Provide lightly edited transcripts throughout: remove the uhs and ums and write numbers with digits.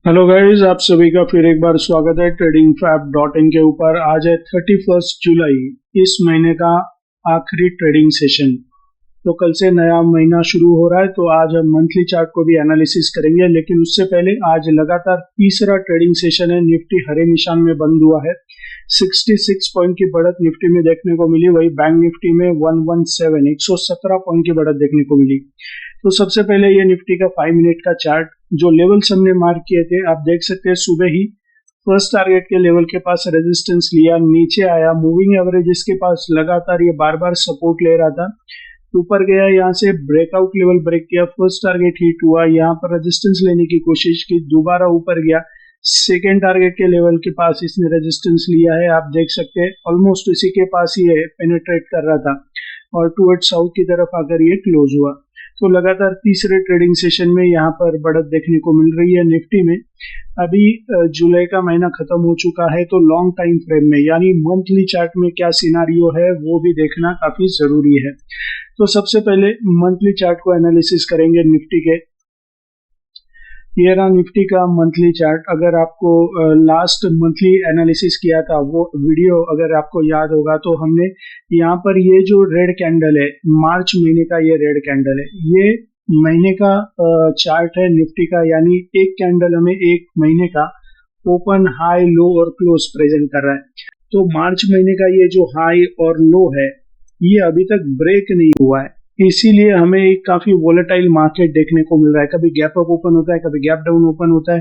Hello guys, आप सभी का फिर एक बार स्वागत है tradingfab.in के ऊपर। आज है 31 जुलाई, इस महीने का आखिरी ट्रेडिंग सेशन। तो कल से नया महीना शुरू हो रहा है, तो आज हम मंथली चार्ट को भी एनालिसिस करेंगे। लेकिन उससे पहले आज लगातार तीसरा ट्रेडिंग सेशन है। निफ्टी हरे निशान में बंद हुआ है। 66 पॉइंट की बढ़त निफ्टी में देखने को मिली। वही बैंक निफ्टी में 117 पॉइंट की बढ़त देखने को मिली। तो सबसे पहले ये निफ्टी का 5 मिनट का चार्ट, जो लेवल्स हमने मार्क किए थे, आप देख सकते हैं सुबह ही फर्स्ट टारगेट के लेवल के पास रेजिस्टेंस लिया, नीचे आया, मूविंग एवरेज के पास लगातार ये बार बार सपोर्ट ले रहा था, ऊपर गया, यहाँ से ब्रेकआउट लेवल ब्रेक किया, फर्स्ट टारगेट हिट हुआ, यहाँ पर रेजिस्टेंस लेने की कोशिश की, दोबारा ऊपर गया, सेकेंड टारगेट के लेवल के पास इसने रेजिस्टेंस लिया है। आप देख सकते हैं ऑलमोस्ट इसी के पास ही है, पेनिट्रेट कर रहा था और टुवर्ड साउथ की तरफ आकर ये क्लोज हुआ। तो लगातार तीसरे ट्रेडिंग सेशन में यहाँ पर बढ़त देखने को मिल रही है निफ्टी में। अभी जुलाई का महीना खत्म हो चुका है, तो लॉन्ग टाइम फ्रेम में यानी मंथली चार्ट में क्या सिनारियो है वो भी देखना काफी जरूरी है। तो सबसे पहले मंथली चार्ट को एनालिसिस करेंगे निफ्टी के। ये रहा निफ्टी का मंथली चार्ट। अगर आपको लास्ट मंथली एनालिसिस किया था वो वीडियो अगर आपको याद होगा, तो हमने यहाँ पर ये जो रेड कैंडल है, मार्च महीने का ये रेड कैंडल है, ये महीने का चार्ट है निफ्टी का। यानी एक कैंडल हमें एक महीने का ओपन, हाई, लो और क्लोज प्रेजेंट कर रहा है। तो मार्च महीने का ये जो हाई और लो है, ये अभी तक ब्रेक नहीं हुआ है, इसीलिए हमें एक काफी वोलेटाइल मार्केट देखने को मिल रहा है। कभी गैप अप ओपन होता है, कभी गैप डाउन ओपन होता है,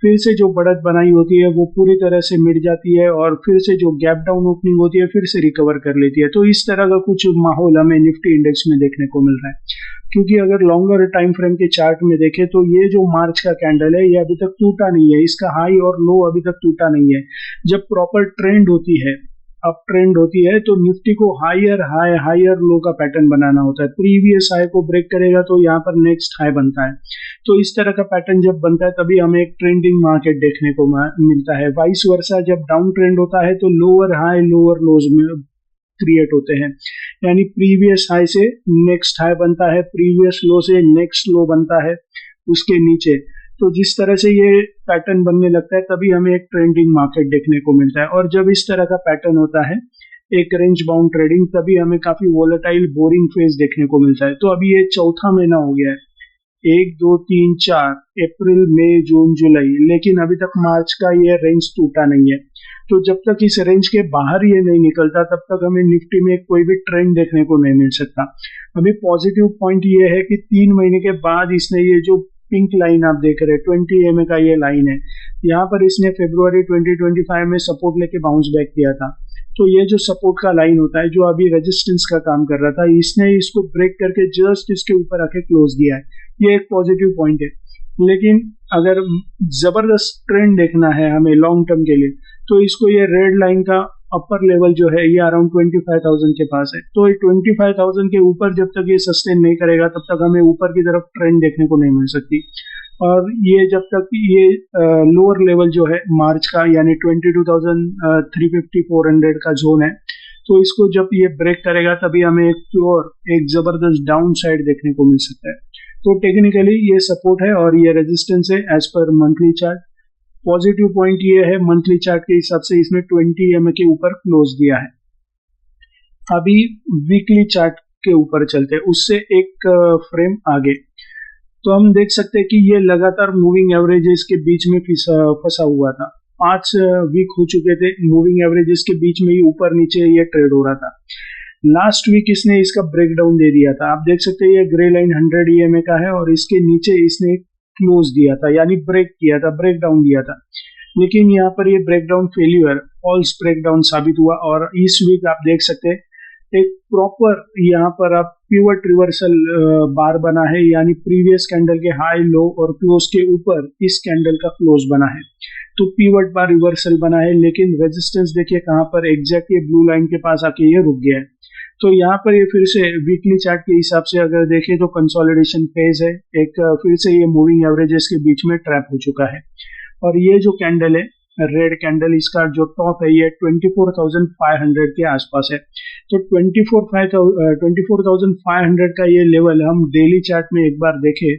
फिर से जो बढ़त बनाई होती है वो पूरी तरह से मिट जाती है और फिर से जो गैप डाउन ओपनिंग होती है फिर से रिकवर कर लेती है। तो इस तरह का कुछ माहौल हमें निफ्टी इंडेक्स में देखने को मिल रहा है। क्योंकि अगर लॉन्गर टाइम फ्रेम के चार्ट में देखें तो ये जो मार्च का कैंडल है ये अभी तक टूटा नहीं है, इसका हाई और लो अभी तक टूटा नहीं है। जब प्रॉपर ट्रेंड होती है, अप ट्रेंड होती है, तो निफ्टी को हायर हाई, हायर लो का पैटर्न बनाना होता है। प्रीवियस हाई को ब्रेक करेगा तो यहाँ पर नेक्स्ट हाई बनता है। तो इस तरह का पैटर्न जब बनता है तभी हमें एक ट्रेंडिंग मार्केट देखने को मिलता है। वाइस वर्सा जब डाउन ट्रेंड होता है तो लोअर हाई, लोअर लोज में क्रिएट होते हैं। यानी प्रीवियस हाई से नेक्स्ट हाई बनता है, प्रीवियस लो से नेक्स्ट लो बनता है उसके नीचे। तो जिस तरह से ये पैटर्न बनने लगता है तभी हमें एक ट्रेंडिंग मार्केट देखने को मिलता है। और जब इस तरह का पैटर्न होता है, एक रेंज बाउंड ट्रेडिंग, तभी हमें काफी वोलेटाइल बोरिंग फेज देखने को मिलता है। तो अभी ये चौथा महीना हो गया है, 1, 2, 3, 4, अप्रैल, मई, जून, जुलाई, लेकिन अभी तक मार्च का ये रेंज टूटा नहीं है। तो जब तक इस रेंज के बाहर ये नहीं निकलता तब तक हमें निफ्टी में कोई भी ट्रेंड देखने को नहीं मिल सकता। अभी पॉजिटिव पॉइंट ये है कि 3 महीने के बाद इसने ये जो पिंक लाइन आप देख रहे हैं 20 EMA का ये लाइन है, यहाँ पर इसने फरवरी 2025 में सपोर्ट लेके बाउंस बैक किया था। तो ये जो सपोर्ट का लाइन होता है, जो अभी रेजिस्टेंस का काम कर रहा था, इसने इसको ब्रेक करके जस्ट इसके ऊपर आके क्लोज दिया है। ये एक पॉजिटिव पॉइंट है। लेकिन अगर जबरदस्त ट्रेंड देखना है हमें लॉन्ग टर्म के लिए, तो इसको ये रेड लाइन का अपर लेवल जो है ये अराउंड 25,000 के पास है। तो 25,000 के ऊपर जब तक ये सस्टेन नहीं करेगा तब तक हमें ऊपर की तरफ ट्रेंड देखने को नहीं मिल सकती। और ये जब तक ये लोअर लेवल जो है मार्च का, यानी 22,350-400 का जोन है, तो इसको जब ये ब्रेक करेगा तभी हमें एक प्योर, एक जबरदस्त डाउन साइड देखने को मिल सकता है। तो टेक्निकली ये सपोर्ट है और ये रेजिस्टेंस है as per monthly chart. Positive point ये है मंथली चार्ट के हिसाब से इसने 20 EMA के ऊपर क्लोज दिया है। अभी वीकली चार्ट के ऊपर चलते हैं, उससे एक फ्रेम आगे। तो हम देख सकते हैं कि ये लगातार मूविंग एवरेजेस के बीच में फंसा हुआ था। 5 वीक हो चुके थे मूविंग एवरेजेस के बीच में ही ऊपर नीचे ये ट्रेड हो रहा था। लास्ट वीक इसने इसका ब्रेकडाउन दे दिया था। आप देख सकते हैं ये ग्रे लाइन 100 EMA का है और इसके नीचे इसने क्लोज दिया था, यानी ब्रेक किया था, ब्रेकडाउन दिया था। लेकिन यहाँ पर ये ब्रेकडाउन फेल्यूर, फॉल्स ब्रेकडाउन साबित हुआ। और इस वीक आप देख सकते हैं एक प्रॉपर यहाँ पर आप पिवट रिवर्सल बार बना है, यानी प्रीवियस कैंडल के हाई, लो और क्लोज के ऊपर इस कैंडल का क्लोज बना है। तो पिवट बार रिवर्सल बना है, लेकिन रेजिस्टेंस देखिए कहाँ पर, एग्जैक्ट ये ब्लू लाइन के पास आके ये रुक गया है। तो यहाँ पर ये फिर से वीकली चार्ट के हिसाब से अगर देखें तो कंसोलिडेशन फेज है, एक फिर से ये मूविंग एवरेजेस के बीच में ट्रैप हो चुका है। और ये जो कैंडल है रेड कैंडल, इसका जो टॉप है ये 24,500 के आसपास है। तो 24,500 का ये लेवल हम डेली चार्ट में एक बार देखें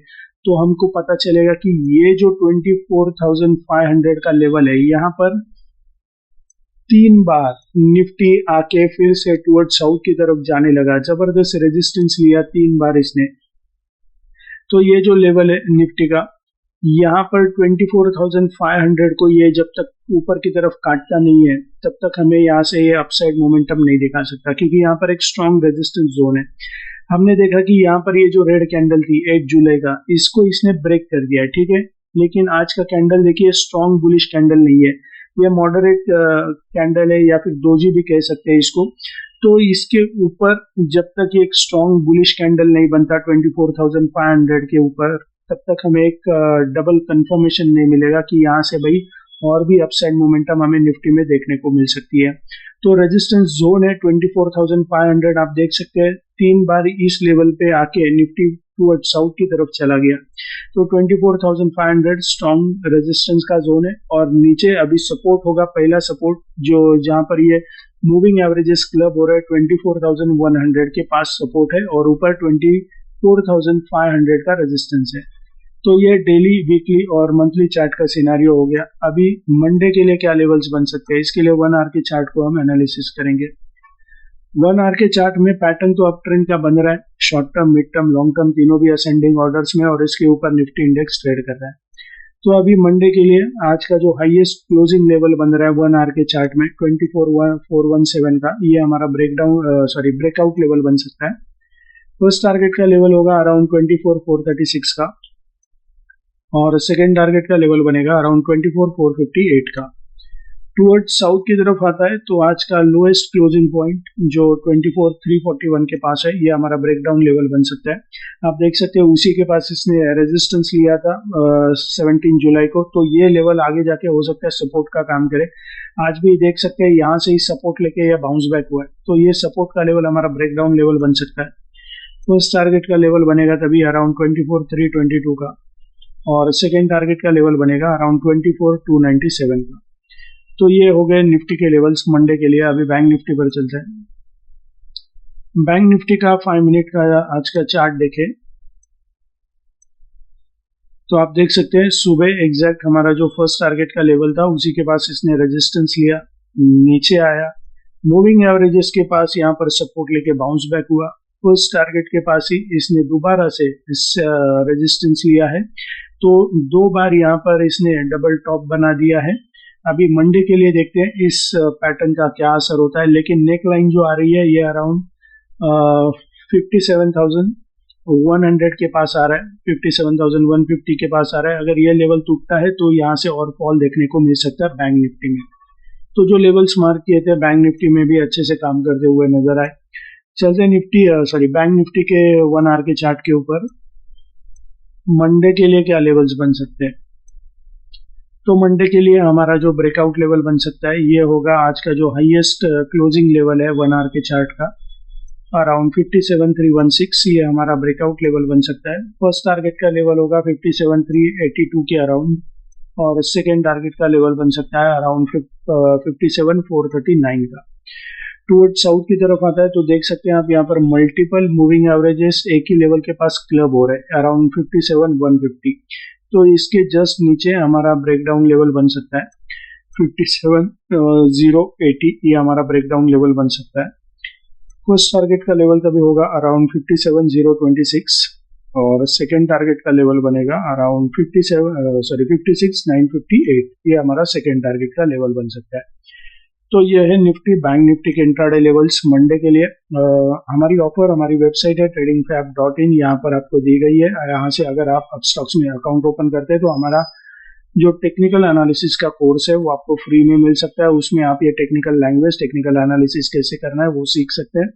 तो हमको पता चलेगा कि ये जो 24,500 का लेवल है, यहाँ पर 3 बार निफ्टी आके फिर से टुवर्ड साउथ की तरफ जाने लगा, जबरदस्त रेजिस्टेंस लिया 3 बार इसने। तो ये जो लेवल है निफ्टी का, यहाँ पर 24,500 को ये जब तक ऊपर की तरफ काटता नहीं है तब तक हमें यहाँ से ये अपसाइड मोमेंटम नहीं दिखा सकता, क्योंकि यहाँ पर एक स्ट्रॉन्ग रेजिस्टेंस जोन है। हमने देखा कि यहाँ पर ये जो रेड कैंडल थी 8 जुलाई का, इसको इसने ब्रेक कर दिया है, ठीक है। लेकिन आज का कैंडल देखिए स्ट्रॉन्ग बुलिश कैंडल नहीं है, ये मॉडरेट कैंडल है या फिर डोजी भी कह सकते हैं इसको। तो इसके ऊपर जब तक ये एक स्ट्रॉन्ग बुलिश कैंडल नहीं बनता 24,500 के ऊपर, तब तक हमें एक डबल कंफर्मेशन नहीं मिलेगा कि यहाँ से भाई और भी अपसाइड मोमेंटम हमें निफ्टी में देखने को मिल सकती है। तो रेजिस्टेंस जोन है 24,500, आप देख सकते हैं 3 बार इस लेवल पे आके निफ्टी टुवर्ड साउथ की तरफ चला गया। तो 24,500 स्ट्रॉन्ग रेजिस्टेंस का जोन है, और नीचे अभी सपोर्ट होगा, पहला सपोर्ट जो जहां पर ये मूविंग एवरेजेस क्लब हो रहा है 24,100 के पास सपोर्ट है, और ऊपर 24,500 का रेजिस्टेंस है। तो ये डेली, वीकली और मंथली चार्ट का सिनारियो हो गया। अभी मंडे के लिए क्या लेवल्स बन सकते हैं, इसके लिए 1 आवर के चार्ट को हम एनालिसिस करेंगे। 1 आवर के चार्ट में पैटर्न तो अप ट्रेंड का बन रहा है, short term, mid term, long term तीनों भी असेंडिंग ऑर्डर्स में, और इसके ऊपर निफ्टी इंडेक्स ट्रेड कर रहा है। तो अभी मंडे के लिए आज का जो हाईएस्ट क्लोजिंग लेवल बन रहा है 1 आवर के चार्ट में 24,417 का, ये हमारा ब्रेकआउट लेवल बन सकता है। फर्स्ट टारगेट का लेवल होगा अराउंड 24,436 का, और सेकेंड टारगेट का लेवल बनेगा अराउंड 24,458 का। टुवर्ड साउथ की तरफ आता है तो आज का लोएस्ट क्लोजिंग पॉइंट जो 24,341 के पास है, ये हमारा ब्रेकडाउन लेवल बन सकता है। आप देख सकते हैं उसी के पास इसने रेजिस्टेंस लिया था 17 जुलाई को, तो ये लेवल आगे जाके हो सकता है सपोर्ट का काम करे। आज भी देख सकते हैं यहाँ से ही सपोर्ट लेके यह बाउंस बैक हुआ है, तो ये सपोर्ट का लेवल हमारा ब्रेकडाउन लेवल बन सकता है। फर्स्ट टारगेट का लेवल बनेगा तभी अराउंड 24,322 का, और सेकेंड टारगेट का लेवल बनेगा अराउंड 24,297 का। तो ये हो गए निफ्टी के लेवल्स मंडे के लिए। अभी बैंक निफ्टी पर चलते हैं। बैंक निफ्टी का 5 मिनट का आज का चार्ट देखें तो आप देख सकते हैं सुबह एग्जैक्ट हमारा जो फर्स्ट टारगेट का लेवल था उसी के पास इसने रेजिस्टेंस लिया, नीचे आया, मूविंग एवरेजेस के पास यहाँ पर सपोर्ट लेके बाउंस बैक हुआ। फर्स्ट टारगेट के पास ही इसने दोबारा से इस रेजिस्टेंस लिया है, तो 2 बार यहाँ पर इसने डबल टॉप बना दिया है। अभी मंडे के लिए देखते हैं इस पैटर्न का क्या असर होता है, लेकिन नेक लाइन जो आ रही है ये अराउंड 57,100 के पास आ रहा है, 57,150 के पास आ रहा है। अगर ये लेवल टूटता है तो यहाँ से और फॉल देखने को मिल सकता है बैंक निफ्टी में। तो जो लेवल्स मार्क किए थे बैंक निफ्टी में भी अच्छे से काम करते हुए नजर आए। चलते बैंक निफ्टी के 1 आवर के चार्ट के ऊपर मंडे के लिए क्या लेवल्स बन सकते हैं। तो मंडे के लिए हमारा जो ब्रेकआउट लेवल बन सकता है ये होगा आज का जो हाईएस्ट क्लोजिंग लेवल है 1 आवर के चार्ट का अराउंड 57,316, ये हमारा ब्रेकआउट लेवल बन सकता है। फर्स्ट टारगेट का लेवल होगा 57,382 के अराउंड, और सेकेंड टारगेट का लेवल बन सकता है अराउंड 57,439 का। टुवर्ड साउथ की तरफ आता है तो देख सकते हैं आप यहाँ पर मल्टीपल मूविंग एवरेजेस एक ही लेवल के पास क्लब हो रहे हैं अराउंड 57,150। तो इसके जस्ट नीचे हमारा ब्रेकडाउन लेवल बन सकता है 57,080, ये हमारा ब्रेकडाउन लेवल बन सकता है। फर्स्ट टारगेट का लेवल तभी होगा अराउंड 57,026, और सेकेंड टारगेट का लेवल बनेगा अराउंड 56,958, ये हमारा सेकेंड टारगेट का लेवल बन सकता है। तो ये है निफ्टी बैंक निफ्टी के इंट्राडे लेवल्स मंडे के लिए। हमारी ऑफर हमारी वेबसाइट है tradingfab.in, यहाँ पर आपको दी गई है। यहाँ से अगर आप अपस्टॉक्स में अकाउंट ओपन करते हैं तो हमारा जो टेक्निकल एनालिसिस का कोर्स है वो आपको फ्री में मिल सकता है। उसमें आप ये टेक्निकल लैंग्वेज, टेक्निकल एनालिसिस कैसे करना है वो सीख सकते हैं।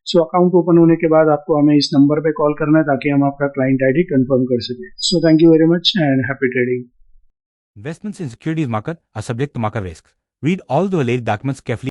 सो अकाउंट ओपन होने के बाद आपको हमें इस नंबर पे कॉल करना है ताकि हम आपका क्लाइंट आईडी कंफर्म कर सकें। So thank you very much and happy trading. Investments in securities market are subject to market risks. Read all the related documents carefully.